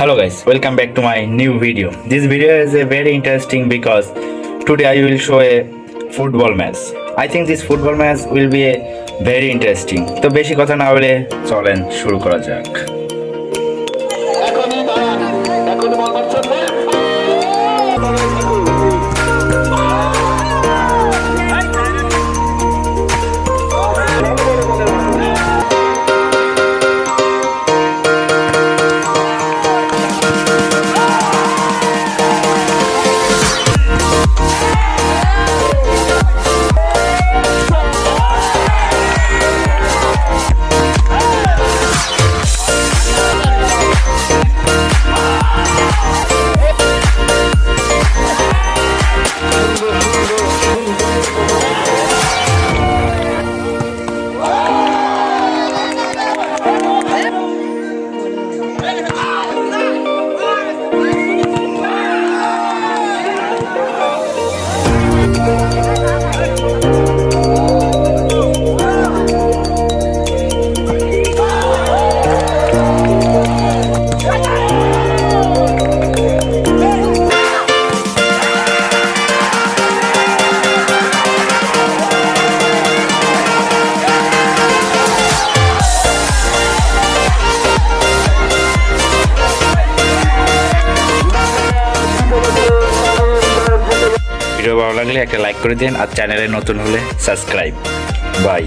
Hello guys, welcome back to my new video. This video is a very interesting because today I will show a football match. I think this football match will be a very interesting. তো বেশি কথা না বলে চলেন শুরু করা যাক। Video ভালো লাগলে একটা লাইক করে দিন আর চ্যানেলে নতুন হলে সাবস্ক্রাইব। বাই।